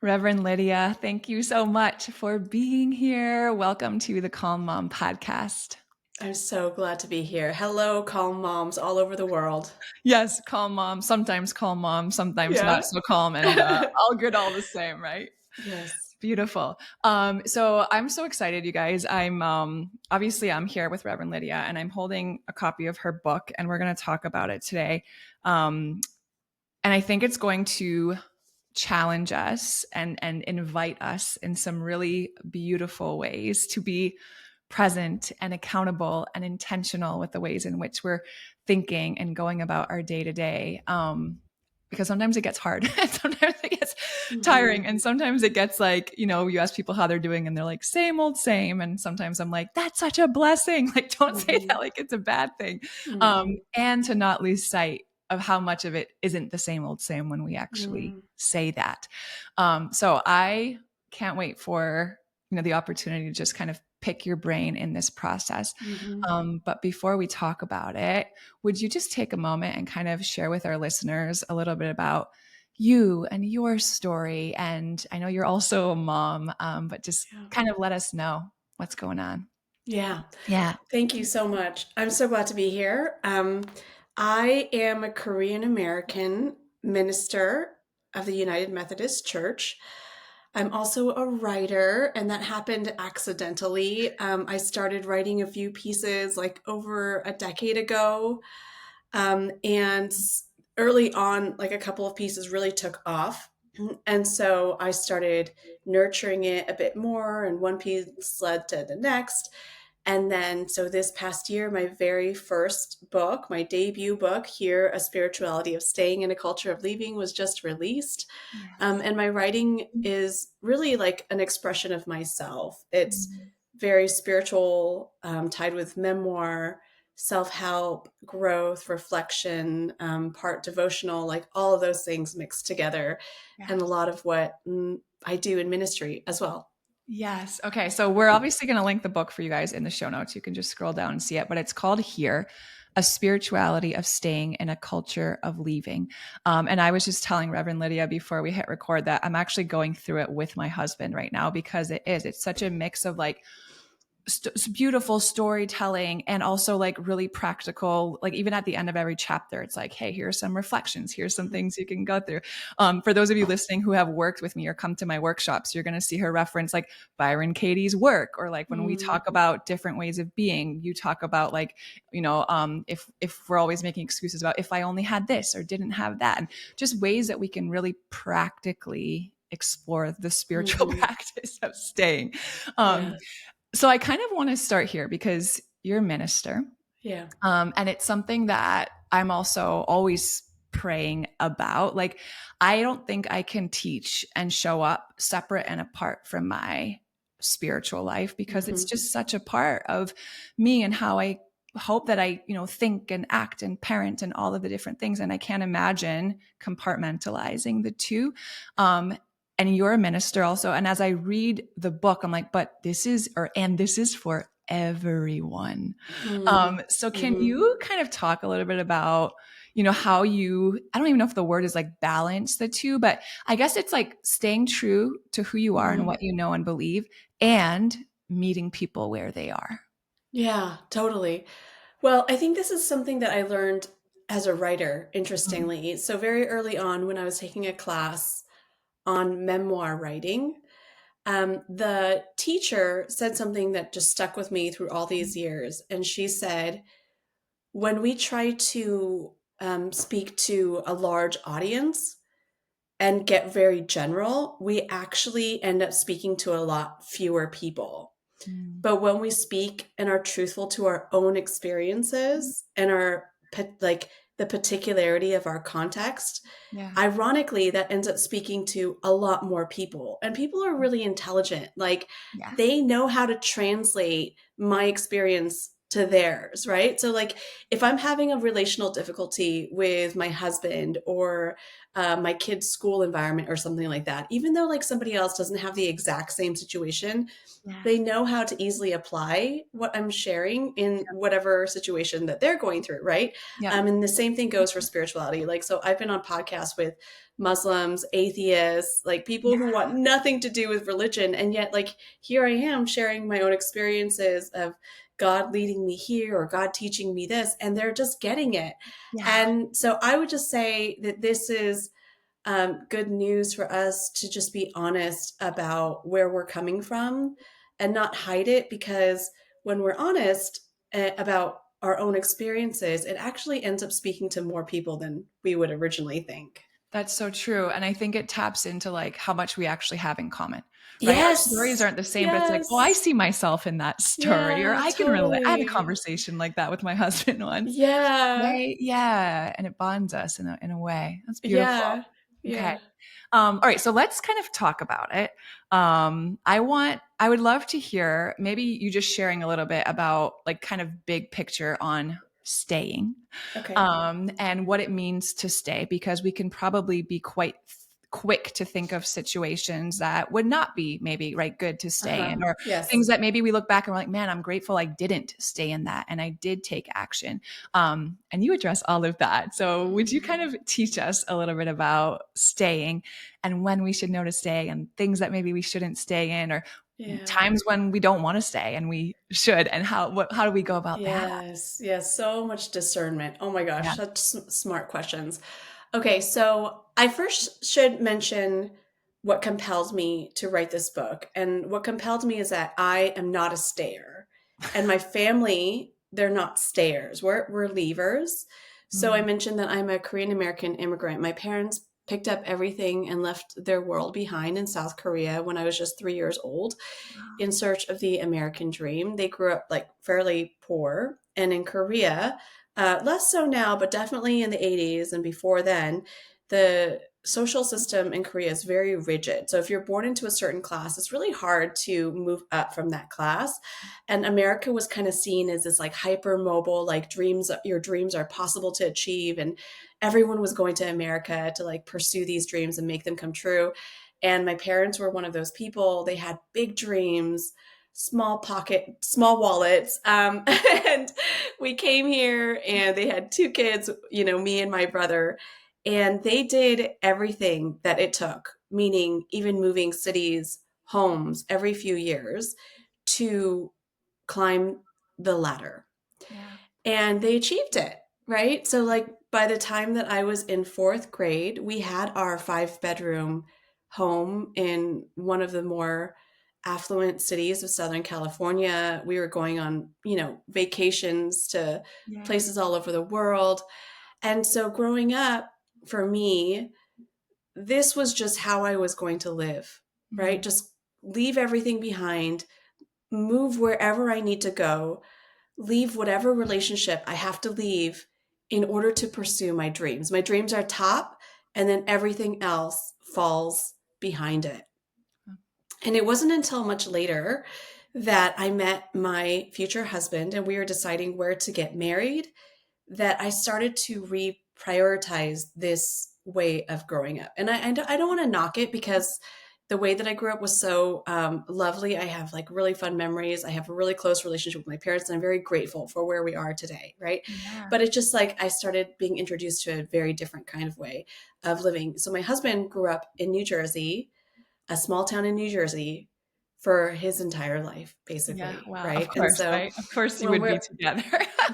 Reverend Lydia, thank you so much for being here. Welcome to the Calm Mom podcast. I'm so glad to be here. Hello, calm moms all over the world. Yes, calm mom, sometimes not Yeah. so calm, and all good all the same, right? Yes. Beautiful. So I'm so excited, you guys. I'm obviously I'm here with Reverend Lydia, and I'm holding a copy of her book, and we're going to talk about it today. And I think it's going to challenge us and invite us in some really beautiful ways to be present and accountable and intentional with the ways in which we're thinking and going about our day to day. Because sometimes it gets hard, and sometimes it gets tiring, Hmm. and sometimes it gets like, you ask people how they're doing, and they're like, same old same. And sometimes I'm like, that's such a blessing. Like, don't say that Hmm. like it's a bad thing. Hmm. And to not lose sight of how much of it isn't the same old same when we actually Hmm. say that. So I can't wait for the opportunity to just kind of pick your brain in this process. Hmm. But before we talk about it, would you just take a moment and kind of share with our listeners a little bit about you and your story? And I know you're also a mom, but just Yeah. kind of let us know what's going on. Yeah. Yeah. Thank you so much. I'm so glad to be here. I am a Korean American minister of the United Methodist Church. I'm also a writer, and that happened accidentally. I started writing a few pieces like over a decade ago. And early on, like a couple of pieces really took off. And so I started nurturing it a bit more, and one piece led to the next. And then, so this past year, my very first book, my debut book, Here, A Spirituality of Staying in a Culture of Leaving, was just released. Yes. And my writing is really like an expression of myself. It's Mhm. very spiritual, tied with memoir, self help, growth, reflection, part devotional, like all of those things mixed together. And a Yes. lot of what I do in ministry as well. Yes. Okay. So we're obviously going to link the book for you guys in the show notes. You can just scroll down and see it, but it's called Here, A Spirituality of Staying in a Culture of Leaving. And I was just telling Reverend Lydia before we hit record that I'm actually going through it with my husband right now because it's such a mix of like beautiful storytelling and also like really practical. Like even at the end of every chapter, it's like, hey, here's some reflections, here's some things you can go through. For those of you listening who have worked with me or come to my workshops, you're going to see her reference like Byron Katie's work, or like when we Mm, talk about different ways of being, you talk about like, if we're always making excuses about if I only had this or didn't have that, and just ways that we can really practically explore the spiritual mhm. practice of staying. um, Yeah. so I kind of want to start here because you're a minister. Yeah. And it's something that I'm also always praying about. Like, I don't think I can teach and show up separate and apart from my spiritual life because it's Hmm. just such a part of me and how I hope that I, think and act and parent and all of the different things. And I can't imagine compartmentalizing the two. And you're a minister also. And as I read the book, I'm like, but this is for everyone. So can Mm-hmm. you kind of talk a little bit about, how I don't even know if the word is like balance the two, but I guess it's like staying true to who you are and Hmm. what you know and believe and meeting people where they are. Yeah, totally. Well, I think this is something that I learned as a writer, Mm. interestingly. So, very early on, when I was taking a class on memoir writing, the teacher said something that just stuck with me through all these years. And she said, when we try to speak to a large audience and get very general, we actually end up speaking to a lot fewer people. Mm. But when we speak and are truthful to our own experiences and our like the particularity of our context, Yeah. ironically, that ends up speaking to a lot more people. And people are really intelligent. Like Yeah. they know how to translate my experience to theirs, right? So like if I'm having a relational difficulty with my husband or my kid's school environment or something like that, even though like somebody else doesn't have the exact same situation, Yeah. they know how to easily apply what I'm sharing in whatever situation that they're going through, right? Yep. And the same thing goes for spirituality. Like, so I've been on podcasts with Muslims, atheists, like people who Yeah. want nothing to do with religion. And yet, like, here I am sharing my own experiences of God leading me here or God teaching me this, and they're just getting it. Yeah. And so I would just say that this is good news for us to just be honest about where we're coming from and not hide it, because when we're honest about our own experiences, it actually ends up speaking to more people than we would originally think. That's so true. And I think it taps into like how much we actually have in common, right? Our stories Yes. aren't the same, but it's like, oh, I Yes. see myself in that story, or Yeah, I can relate. I had a totally. conversation like that with my husband once. Yeah. Right? Yeah. And it bonds us in a way. That's beautiful. Yeah. Okay. Yeah. All right, so let's kind of talk about it. I would love to hear maybe you just sharing a little bit about like kind of big picture on staying, Okay. and what it means to stay, because we can probably be quite quick to think of situations that would not be maybe right good to stay Uh-huh. in, or Yes. things that maybe we look back and we're like, man, I'm grateful I didn't stay in that and I did take action. And you address all of that. So would you kind of teach us a little bit about staying and when we should know to stay and things that maybe we shouldn't stay in, or Yeah. times when we don't want to stay and we should, and how do we go about that? Yes, yes, so much discernment. Oh my Yeah. gosh, such smart questions. Okay, so I first should mention what compelled me to write this book. And what compelled me is that I am not a stayer. And my family, they're not stayers. We're leavers. So I Mm, mentioned that I'm a Korean American immigrant. My parents picked up everything and left their world behind in South Korea when I was just 3 years old wow. in search of the American dream. They grew up like fairly poor. And in Korea, less so now, but definitely in the 80s and before then, the social system in Korea is very rigid. So if you're born into a certain class, it's really hard to move up from that class. And America was kind of seen as this like hyper mobile, like dreams, your dreams are possible to achieve. And everyone was going to America to like pursue these dreams and make them come true. And my parents were one of those people. They had big dreams, small wallets. And we came here and they had two kids, me and my brother. And they did everything that it took, meaning even moving cities, homes every few years to climb the ladder. Yeah. And they achieved it, right? So, like, by the time that I was in fourth grade, we had our 5 bedroom home in one of the more affluent cities of Southern California. We were going on, vacations to Yeah. places all over the world. And so, growing up, for me, this was just how I was going to live, right? Mm, Just leave everything behind, move wherever I need to go, leave whatever relationship I have to leave in order to pursue my dreams. My dreams are top, and then everything else falls behind it. And it wasn't until much later that I met my future husband and we were deciding where to get married that I started to reprioritize this way of growing up. And I don't want to knock it because the way that I grew up was so lovely. I have like really fun memories. I have a really close relationship with my parents, and I'm very grateful for where we are today. Right. yeah. But it's just like I started being introduced to a very different kind of way of living. So my husband grew up in New Jersey, a small town in New Jersey, for his entire life, Yeah. basically. Wow. Of Right. And course, so right? Of course you when would be we're together.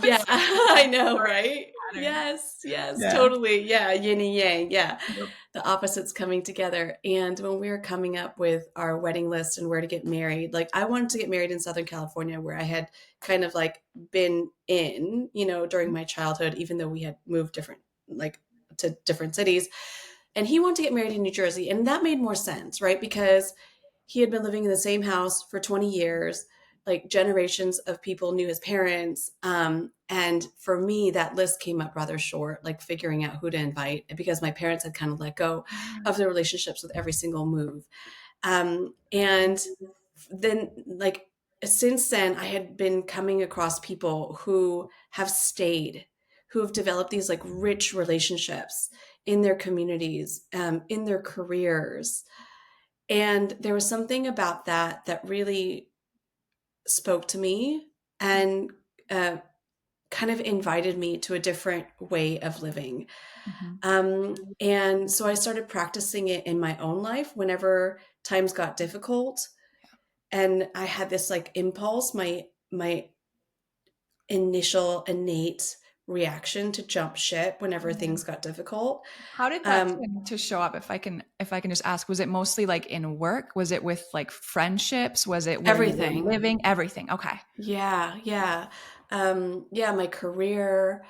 yeah, It's such I know, a right? pattern. Yes, yes, Yeah. totally. Yeah, yin and yang. Yeah, Yep. the opposites coming together. And when we were coming up with our wedding list and where to get married, like I wanted to get married in Southern California, where I had kind of like been in, during my childhood, even though we had moved like to different cities. And he wanted to get married in New Jersey. And that made more sense, right? Because he had been living in the same house for 20 years. Like generations of people knew his parents. And for me, that list came up rather short, like figuring out who to invite because my parents had kind of let go Yeah. of their relationships with every single move. And then, like, since then, I had been coming across people who have stayed, who have developed these like rich relationships in their communities, in their careers. And there was something about that that really spoke to me and uh, kind of invited me to a different way of living. Mm-hmm. And so I started practicing it in my own life whenever times got difficult. And I had this like impulse, my initial innate reaction to jump ship whenever Yeah. things got difficult. How did that Um, tend to show up? If I can just ask, was it mostly like in work? Was it with like friendships? Was it where you were Everything. living? Everything. Okay. Yeah, yeah. Yeah, my career,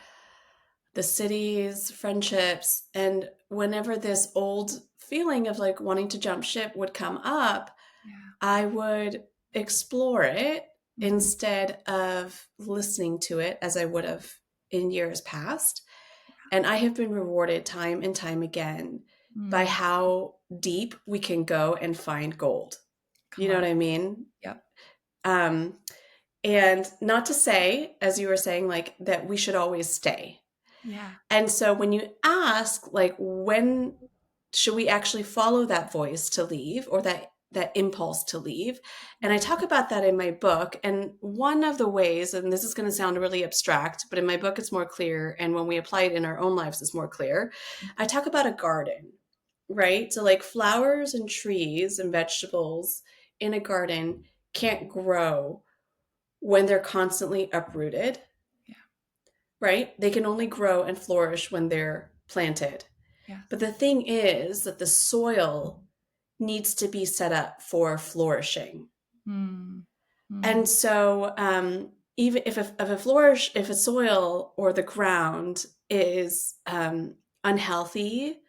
the cities, friendships. And whenever this old feeling of like wanting to jump ship would come up, Yeah. I would explore it Mm-hmm. instead of listening to it as I would have in years past. And I have been rewarded time and time again by Mm. how deep we can go and find gold. You Come know on. what I mean? Yep. Um, and not to say, as you were saying, like that we should always stay. Yeah. And so when you ask, like, when should we actually follow that voice to leave or that impulse to leave? And I Mm-hmm. talk about that in my book. And one of the ways, and this is going to sound really abstract, but in my book it's more clear. And when we apply it in our own lives, it's more clear. I talk about a garden, right? So like flowers and trees and vegetables in a garden can't grow when they're constantly uprooted, Yeah. right? They can only grow and flourish when they're planted. But Yes. the thing is that the soil needs to be set up for flourishing. Mm. And Mm. so, even if a soil or the ground is unhealthy,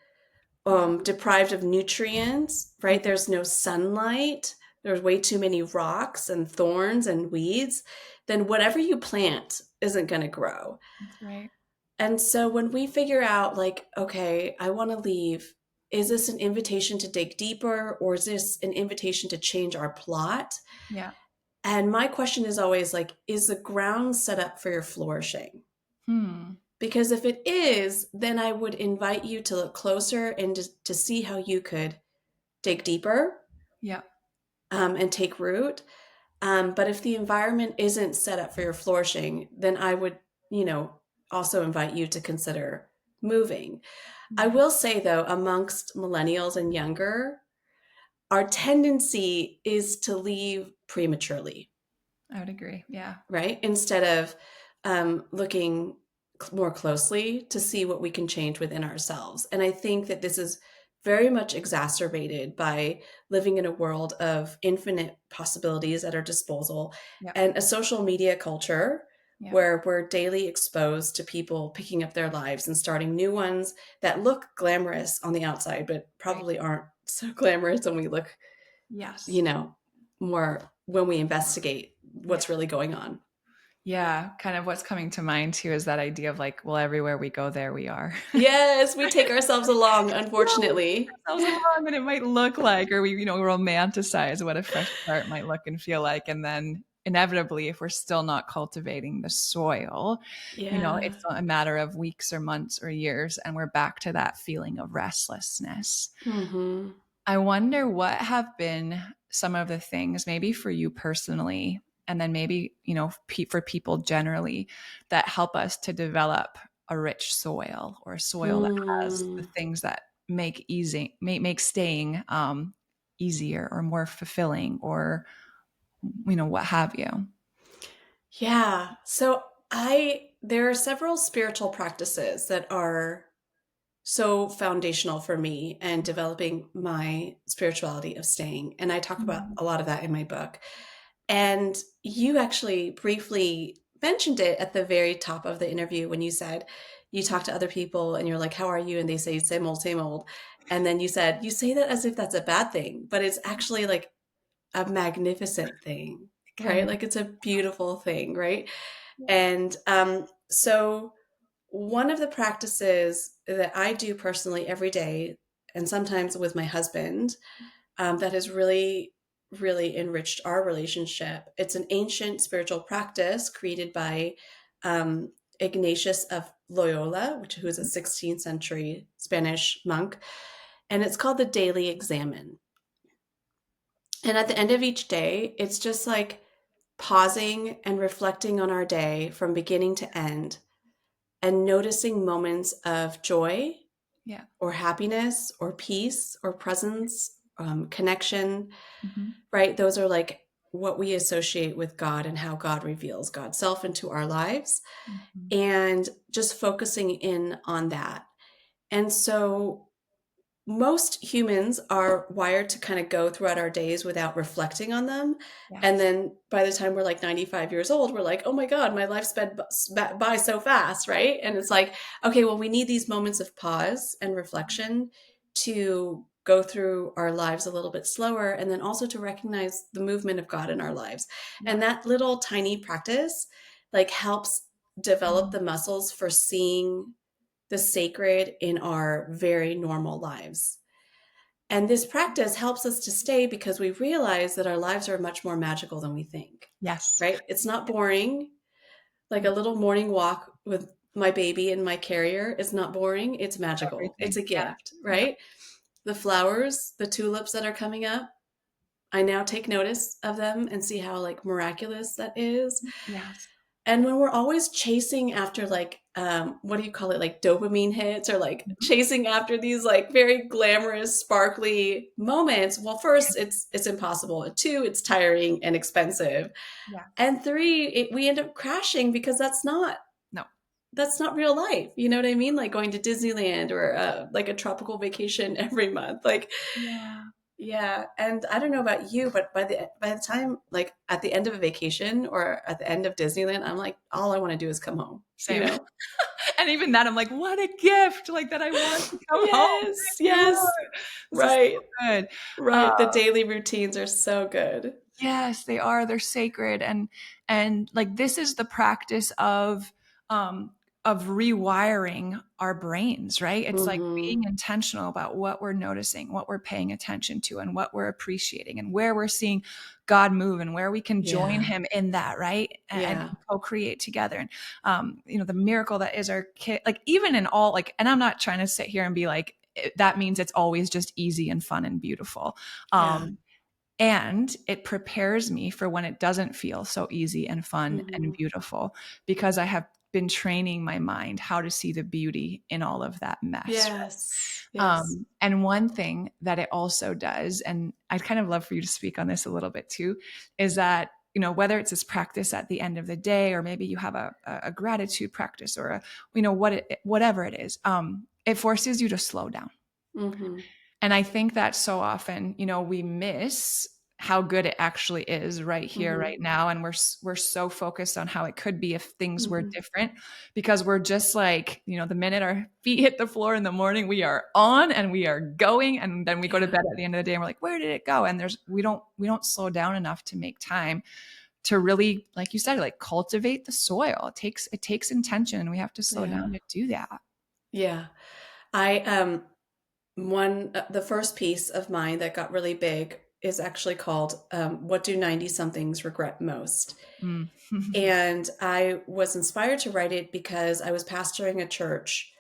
Yeah. deprived of nutrients, right? Mhm. There's no sunlight. There's way too many rocks and thorns and weeds. Then whatever you plant isn't going to grow. That's right. And so when we figure out, like, okay, I want to leave, is this an invitation to dig deeper or is this an invitation to change our plot? Yeah. And my question is always like, is the ground set up for your flourishing? Hmm. Because if it is, then I would invite you to look closer and to see how you could dig deeper, Yeah. and take root. But if the environment isn't set up for your flourishing, then I would, you know, also invite you to consider moving. I Yeah. will say though, amongst millennials and younger, our tendency is to leave prematurely, I would agree. Yeah. right? Instead of looking more closely to see what we can change within ourselves. And I think that this is very much exacerbated by living in a world of infinite possibilities at our disposal Yeah. and a social media culture Yeah. where we're daily exposed to people picking up their lives and starting new ones that look glamorous on the outside, but Right. probably aren't so glamorous when we look, you Yes. know, more when we investigate Yeah. what's really going on. Yeah. Kind of what's coming to mind too is that idea of like, well, everywhere we go, there we are. Yes, we take ourselves along, Yeah, we unfortunately. take ourselves along and it might look like, or we, romanticize what a fresh start might look and feel like. And then inevitably, if we're still not cultivating the soil, Yeah. it's a matter of weeks or months or years, and we're back to that feeling of restlessness. Mhm. I wonder what have been some of the things, maybe for you personally, and then maybe, for people generally, that help us to develop a rich soil or a soil that has the Mm. things that make staying easier or more fulfilling or, what have you. Yeah. So there are several spiritual practices that are so foundational for me and developing my spirituality of staying. And I talk about Mm. a lot of that in my book. And you actually briefly mentioned it at the very top of the interview when you said you talk to other people and you're like, how are you? And they say, same old, same old. And then you said, you say that as if that's a bad thing, but it's actually like a magnificent thing, It can right? be. Like it's a beautiful thing, right? Yeah. And so one of the practices that I do personally every day, and sometimes with my husband, that has really really enriched our relationship. It's an ancient spiritual practice created by um, Ignatius of Loyola, who was a 16th century Spanish monk, and it's called the Daily Examen. And at the end of each day, it's just like pausing and reflecting on our day from beginning to end and noticing moments of joy Yeah. or happiness or peace or presence, connection, Hmm. right? Those are like what we associate with God and how God reveals God's self into our lives, Hmm. and just focusing in on that. And so most humans are wired to kind of go throughout our days without reflecting on them. And Yes. then by the time we're like 95 years old, we're like, oh my God, my life sped by so fast, right? And it's like, okay, well, we need these moments of pause and reflection to go through our lives a little bit slower, and then also to recognize the movement of God in our lives. Yeah. And that little tiny practice like helps develop Mm. the muscles for seeing the sacred in our very normal lives. And this practice helps us to stay because we realize that our lives are much more magical than we think, Yes. right? It's not boring. Like a little morning walk with my baby in my carrier is not boring. It's magical. It's Everything. a gift, Yeah. Yeah. right? The flowers, the tulips that are coming up, I now take notice of them and see how like miraculous that is. Yes. And when we're always chasing after like what do you call it, like dopamine hits, or like Mhm. chasing after these like very glamorous sparkly moments, well, first it's impossible, and two, it's tiring and expensive, Yes. and three, we end up crashing because No. that's not real life. You know what I mean? Like going to Disneyland or like a tropical vacation every month, like, Yeah. yeah. And I don't know about you, but by the time like at the end of a vacation or at the end of Disneyland, I'm like, all I want to do is come home, you Same. know? And even that, I'm like, what a gift! Like that, I want to come home. Yes, Thank you, yes. Lord. This is Right. so good. Right. The daily routines are so good. Yes, they are. They're sacred, and like this is the practice um of rewiring our brains, right? It's like Mm-hmm. being intentional about what we're noticing, what we're paying attention to, and what we're appreciating, and where we're seeing God move, and where we can join Yeah. Him in that, right? And Yeah. co-create together. And the miracle that is our kid, like even in all, like, and I'm not trying to sit here and be like that means it's always just easy and fun and beautiful. Yeah. Um, and it prepares me for when it doesn't feel so easy and fun and Mm-hmm. beautiful, because I have been training my mind how to see the beauty in all of that mess. Yes. Yes. And one thing that it also does, and I'd kind of love for you to speak on this a little bit too, is that, whether it's this practice at the end of the day, or maybe you have a gratitude practice, or whatever it is, it forces you to slow down. Mm-hmm. And I think that so often, we miss how good it actually is right here, Mm-hmm. right now, and we're so focused on how it could be if things were Mm-hmm. different, because we're just like, the minute our feet hit the floor in the morning, we are on and we are going, and then we go to Yeah. bed at the end of the day and we're like, where did it go? And we don't slow down enough to make time to really, like you said, like cultivate the soil. It takes intention, and we have to slow Yeah. down to do that. Yeah. I one the first piece of mine that got really big is actually called "What Do 90 Somethings Regret Most?" Mm. And I was inspired to write it because I was pastoring a church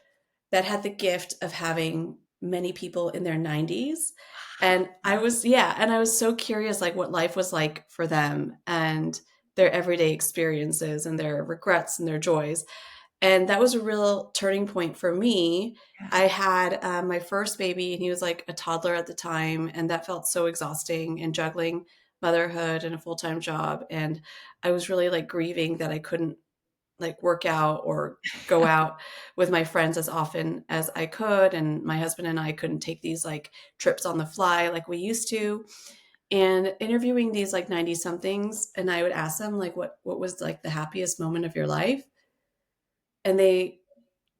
that had the gift of having many people in their 90s. And I Yeah. was, yeah, and I was so curious, like what life was like for them and their everyday experiences and their regrets and their joys. And that was a real turning point for me. Yeah. I had my first baby, and he was like a toddler at the time, and that felt so exhausting, and juggling motherhood and a full-time job. And I was really like grieving that I couldn't like work out or go out with my friends as often as I could. And my husband and I couldn't take these like trips on the fly like we used to. And interviewing these like 90 somethings, and I would ask them like what was like the happiest moment of your life? And they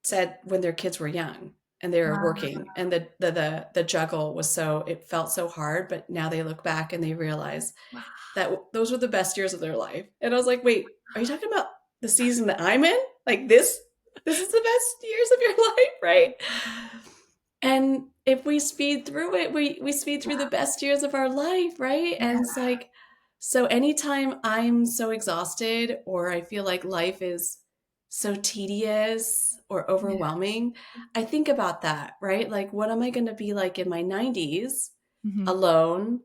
said when their kids were young and they were Wow. working, and the juggle was so, it felt so hard, but now they look back and they realize Wow. that those were the best years of their life. And I was like, wait, are you talking about the season that I'm in? Like this is the best years of your life, right? And if we speed through it, we speed through the best years of our life, right? Yeah. And it's like, so anytime I'm so exhausted or I feel like life is so tedious or Yeah. overwhelming, I think about that, right? Like, what am I going to be like in my 90s? Mhm. Alone,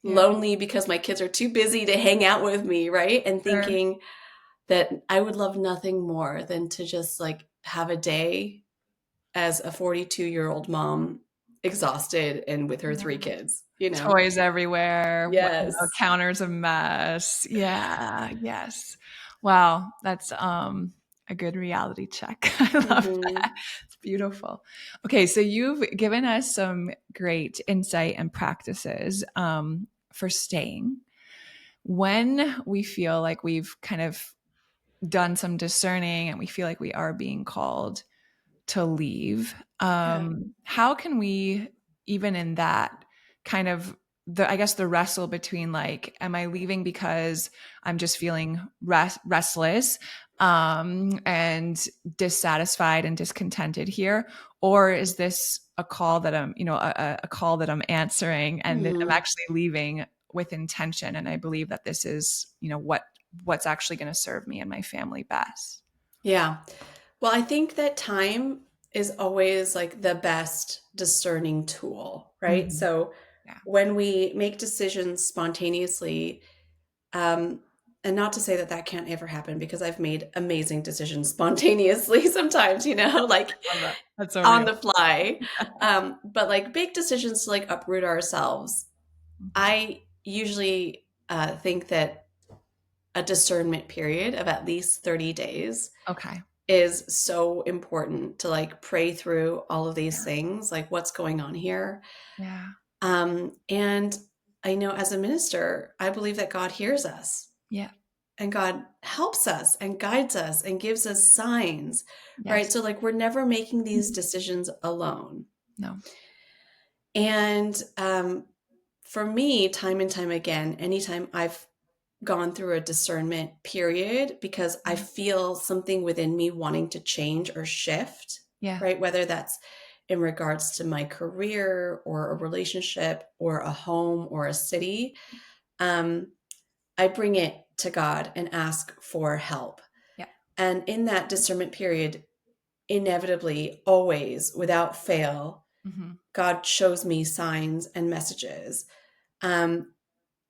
Yeah. lonely because my kids are too busy to hang out with me, right? And Sure. thinking that I would love nothing more than to just like have a day as a 42-year-old mom, exhausted and with her Yeah. three kids, you know? Toys everywhere, Yes. counters a mess. Yeah, yes. Wow, that's, a good reality check. I love that. Hmm. It's beautiful. Okay, so you've given us some great insight and practices, for staying. When we feel like we've kind of done some discerning and we feel like we are being called to leave. Yeah. How can we, even in that kind of I guess the wrestle between like, am I leaving because I'm just feeling restless, and dissatisfied and discontented here? Or is this a call that a call that I'm answering and that I'm Hmm. actually leaving with intention? And I believe that this is, what's actually going to serve me and my family best. Yeah. Well, I think that time is always like the best discerning tool, right? Mhm. So Yeah. when we make decisions spontaneously, um, and not to say that that can't ever happen because I've made amazing decisions spontaneously sometimes, like Love that. That's so on real. the fly. But like big decisions to like uproot ourselves, Mhm. I usually think that a discernment period of at least 30 days Okay. is so important to like pray through all of these Yeah. things, like what's going on here. Yeah. And I know as a minister, I believe that God hears us Yeah. and God helps us and guides us and gives us signs, right? Yes. So, like, we're never making these decisions alone. No. And for me, time and time again, anytime I've gone through a discernment period because I Yeah. feel something within me wanting to change or shift, Yeah. right? Whether that's in regards to my career or a relationship or a home or a city, um, I bring it to God and ask for help. Yeah. And in that discernment period, inevitably, always, without fail, Mhm. God shows me signs and messages. Um,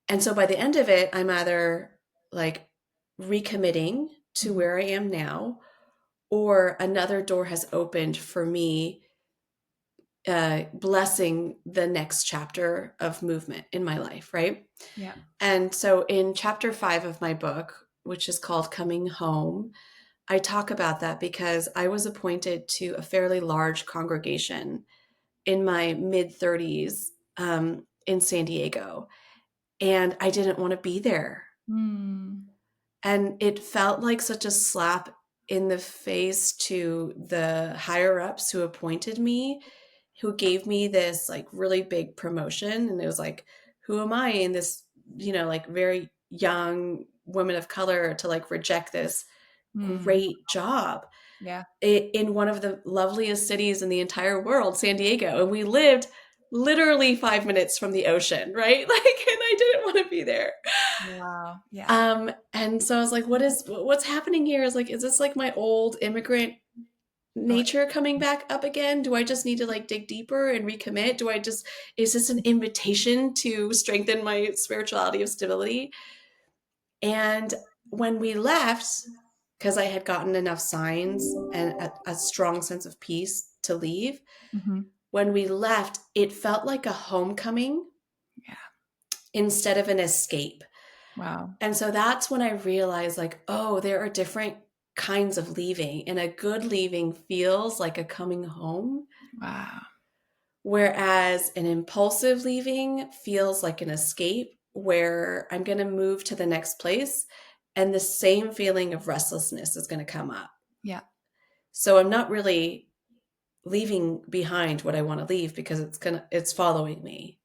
and so by the end of it, I'm either like recommitting to Mhm. where I am now, or another door has opened for me, blessing the next chapter of movement in my life, right? Yeah. And so in chapter 5 of my book, which is called Coming Home, I talk about that because I was appointed to a fairly large congregation in my mid 30s, in San Diego, and I didn't want to be there. Mm. And it felt like such a slap in the face to the higher ups who appointed me, who gave me this like really big promotion. And it was like, who am I in this, like very young woman of color to like reject this Mm. great job Yeah. in one of the loveliest cities in the entire world, San Diego. And we lived literally 5 minutes from the ocean, right? Like, and I didn't want to be there. Wow. Yeah. And so I was like, what's happening here? Is this like my old immigrant Oh, nature coming back up again? Do I just need to like dig deeper and recommit? Is this an invitation to strengthen my spirituality of stability? And when we left, because I had gotten enough signs and a strong sense of peace to leave, mhm. when we left, it felt like a homecoming Yeah. instead of an escape. Wow. And so that's when I realized, like, oh, there are different kinds of leaving, and a good leaving feels like a coming home, Wow. whereas an impulsive leaving feels like an escape where I'm going to move to the next place and the same feeling of restlessness is going to come up. Yeah. So I'm not really leaving behind what I want to leave because it's following me.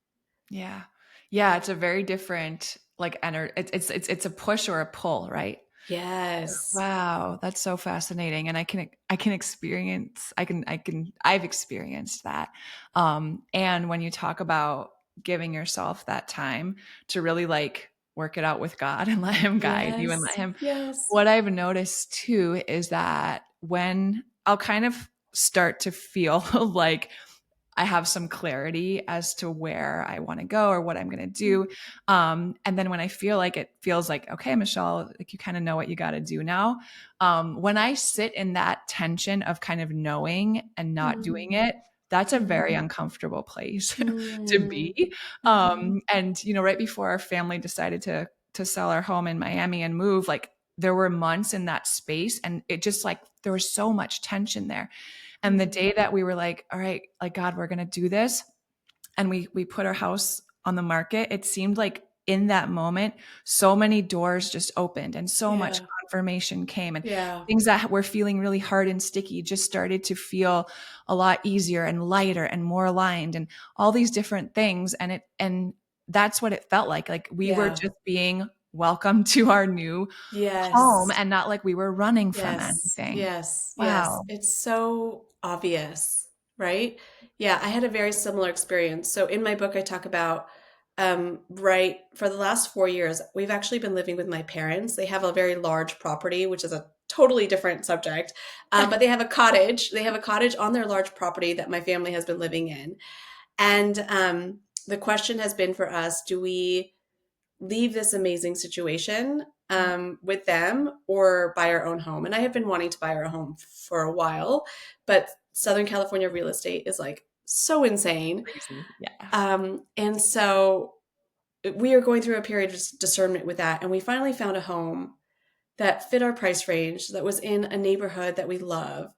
Yeah. Yeah, it's a very different like it's a push or a pull, right? Yes. Wow, that's so fascinating, and I can experience I've experienced that. And when you talk about giving yourself that time to really like work it out with God and let Him guide you and let Yes. Him. Yes. What I've noticed too is that when I'll kind of start to feel like I have some clarity as to where I want to go or what I'm going to do. And then when I feel like it feels like, okay, Michelle, like you kind of know what you got to do now. When I sit in that tension of kind of knowing and not doing Mm, it, that's a very mhm, uncomfortable place to mm, be. mhm, And right before our family decided to sell our home in Miami and move, like there were months in that space, and it just like there was so much tension there. And the mhm. day that we were like, all right, like God, we're going to do this. And we put our house on the market. It seemed like in that moment, so many doors just opened and so much Yeah. confirmation came, and Yeah. things that were feeling really hard and sticky just started to feel a lot easier and lighter and more aligned and all these different things. And that's what it felt like we were Yeah. just being welcomed to our new home Yes. and not like we were running from Yes, anything. yes, yes. Wow. It's so obvious, right? Yeah, I had a very similar experience. So in my book, I talk about right for the last 4 years, we've actually been living with my parents. They have a very large property, which is a totally different subject. But they have a cottage. They have a cottage on their large property that my family has been living in. And the question has been for us, do we leave this amazing situation with them or buy our own home? And I have been wanting to buy our home for a while, but Southern California real estate is like so insane. Crazy. Yeah. And so we are going through a period of discernment with that. And we finally found a home that fit our price range, that was in a neighborhood that we love.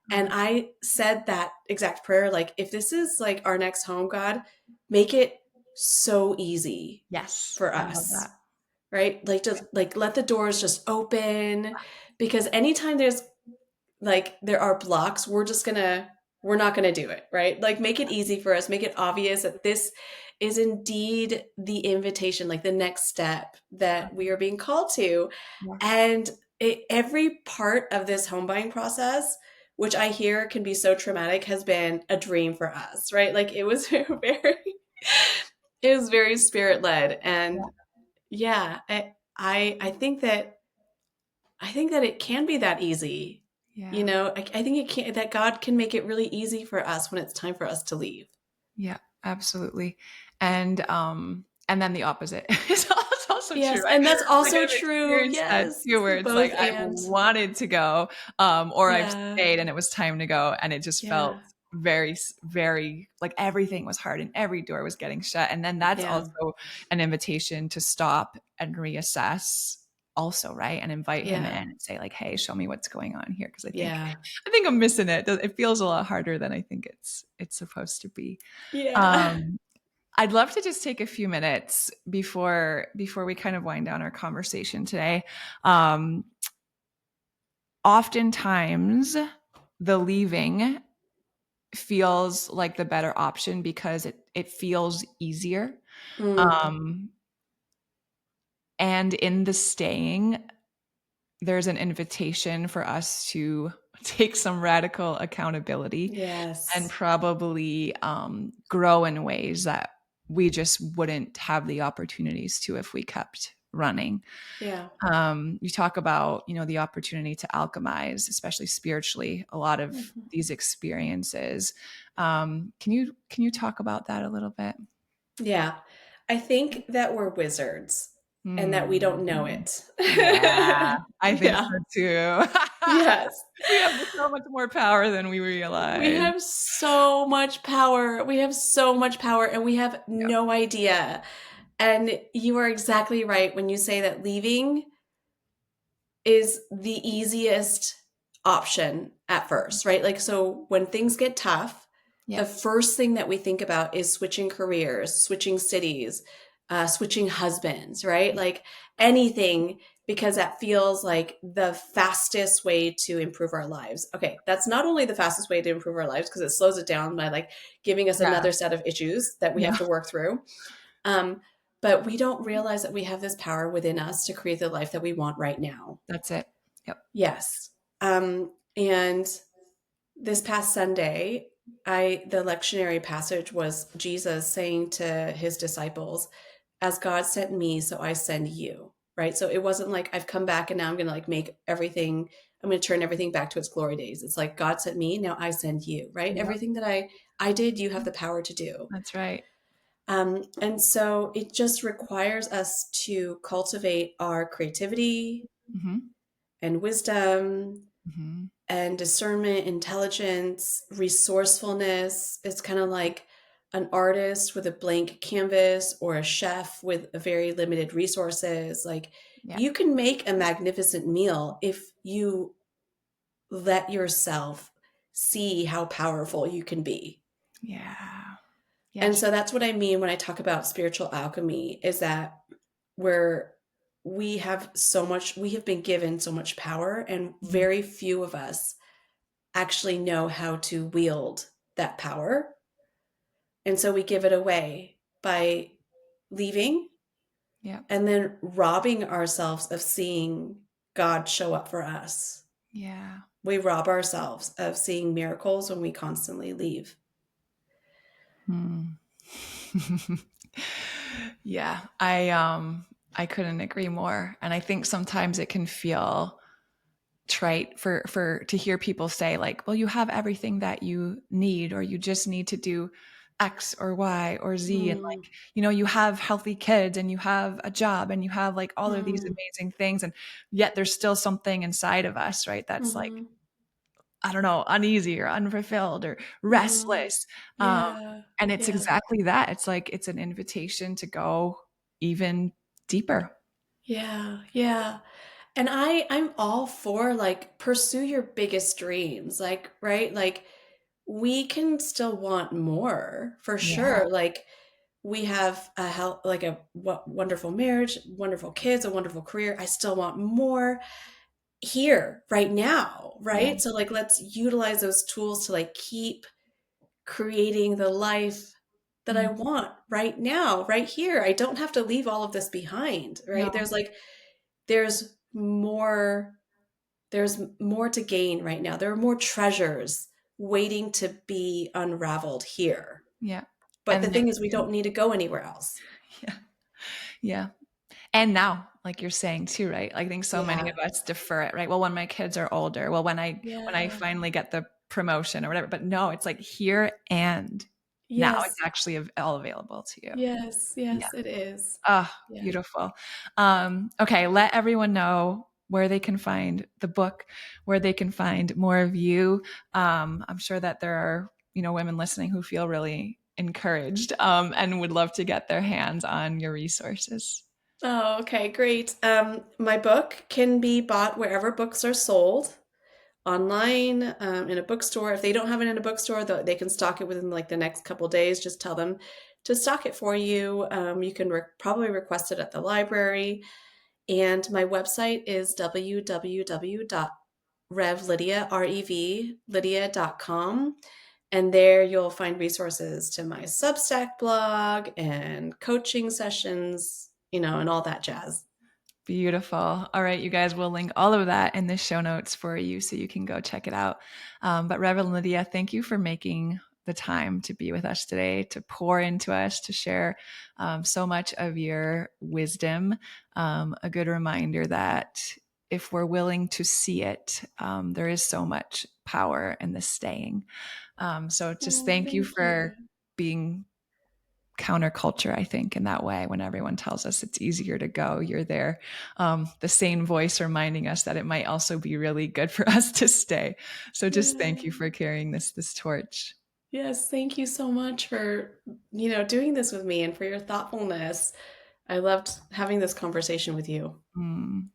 And Mm. I said that exact prayer, like, if this is like our next home, God, make it so easy Yes. for I love us, that. right? Like, just like let the doors just open, because anytime there's like there are blocks, we're not gonna do it, right? Like, make it easy for us, make it obvious that this is indeed the invitation, like the next step that we are being called to. Yeah. And every part of this home buying process, which I hear can be so traumatic, has been a dream for us, right? Like, it was it was very spirit led. Yeah. And yeah, I think that it can be that easy. You Yeah. know, I think it can, that God can make it really easy for us when it's time for us to leave. Yeah, absolutely. And then the opposite is also true. Yes, and that's Like also I've true. experienced that Yes, too, it's the where it's like both I and. wanted to go, or I've Yeah, stayed and it was time to go, and it just felt yeah, very like everything was hard and every door was getting shut. And then that's yeah, also an invitation to stop and reassess also, right? And invite him in yeah, and say like, "Hey, show me what's going on here," because yeah, I think I'm missing it. It feels a lot harder than I think it's supposed to be. yeah. Um, I'd love to just take a few minutes before we kind of wind down our conversation today. Um, Oftentimes, the leaving feels like the better option because it feels easier. Mm, Um, and in the staying, there's an invitation for us to take some radical accountability and yes, probably grow in ways that we just wouldn't have the opportunities to if we kept running. yeah. You talk about, the opportunity to alchemize, especially spiritually, a lot of Mhm. these experiences. Can you talk about that a little bit? Yeah. I think that we're wizards and that we don't know Hmm. it. Yeah, I think Yeah. so too. Yes. We have so much more power than we We realize. have so much power. We have so much power and we have Yeah. no idea. And you are exactly right when you say that leaving is the easiest option at first, right? Like, so when things get tough, Yeah. the first thing that we think about is switching careers, switching cities, switching husbands, right? Like anything, because that feels like the fastest way to improve our lives. Okay, that's not only the fastest way to improve our lives because it slows it down by like giving us Yeah. another set of issues that we Yeah. have to work through. Um, but we don't realize that we have this power within us to create the life that we want right now. That's it. Yep. Yes. And this past Sunday, the lectionary passage was Jesus saying to his disciples, "As God sent me, so I send you." Right? So it wasn't like I've come back and now I'm going to like make everything I'm going to turn everything back to its glory days. It's like God sent me, now I send you, right? Yep. Everything that I did, you have the power to do. That's right. And so it just requires us to cultivate our creativity Hmm. and wisdom Hmm. and discernment, intelligence, resourcefulness. It's kind of like an artist with a blank canvas or a chef with a very limited resources. Like Yeah. you can make a magnificent meal if you let yourself see how powerful you can be. Yeah. And Yes. so that's what I mean when I talk about spiritual alchemy is that where we have been given so much power and Mhm. very few of us actually know how to wield that power. And so we give it away by leaving Yeah. and then robbing ourselves of seeing God show up for us. Yeah. We rob ourselves of seeing miracles when we constantly leave. Hmm. Yeah. I couldn't agree more. And I think sometimes it can feel trite for to hear people say like, well, you have everything that you need, or you just need to do X or Y or Z. And Mm, like, you know, you have healthy kids and you have a job and you have like all of these mm, amazing things. And yet there's still something inside of us, right? That's like, mm-hmm, I don't know, uneasy or unfulfilled or mm-hmm. restless. Um, Yeah, and it's yeah, exactly that. It's like it's an invitation to go even deeper. yeah, yeah. And I'm all for like pursue your biggest dreams. Like, right? Like we can still want more for Yeah. sure. Like we have a health, like a wonderful marriage, wonderful kids, a wonderful career. I still want more here right now, Yeah. right? So like let's utilize those tools to like keep creating the life that I Mm. want right now, right here. I don't have to leave all of this behind, No. right? There's more there's more to gain right now. There are more treasures waiting to be unraveled here. Yeah. But the And there, thing is we don't need to go anywhere else. yeah. Yeah. And now, like you're saying too, right? I think so many Yeah. of us defer it, right? Well, when my kids are older, well, when I Yeah. finally get the promotion or whatever. But no, it's like here and now it's Yes. actually all available to you. Yes. Yeah. Yes, it is. Oh, Yeah. beautiful. Okay, let everyone know where they can find the book, where they can find more of you. I'm sure that there are, women listening who feel really encouraged and would love to get their hands on your resources. Oh, okay, great. My book can be bought wherever books are sold, online, in a bookstore. If they don't have it in a bookstore, they can stock it within like the next couple days. Just tell them to stock it for you. You can probably request it at the library. And my website is www.revlydia, R-E-V, lydia.com. And there you'll find resources to my Substack blog and coaching sessions, and all that jazz. Beautiful. All right, you guys, we'll link all of that in the show notes for you so you can go check it out. But Reverend Lydia, thank you for making the time to be with us today, to pour into us, to share so much of your wisdom. A good reminder that if we're willing to see it, there is so much power in the staying. So just Oh, thank you thank you. for being counterculture, I think, in that way. When everyone tells us it's easier to go, you're there, the sane voice reminding us that it might also be really good for us to stay. So just Yeah. thank you for carrying this torch. Yes, thank you so much for, doing this with me and for your thoughtfulness. I loved having this conversation with you. Mm.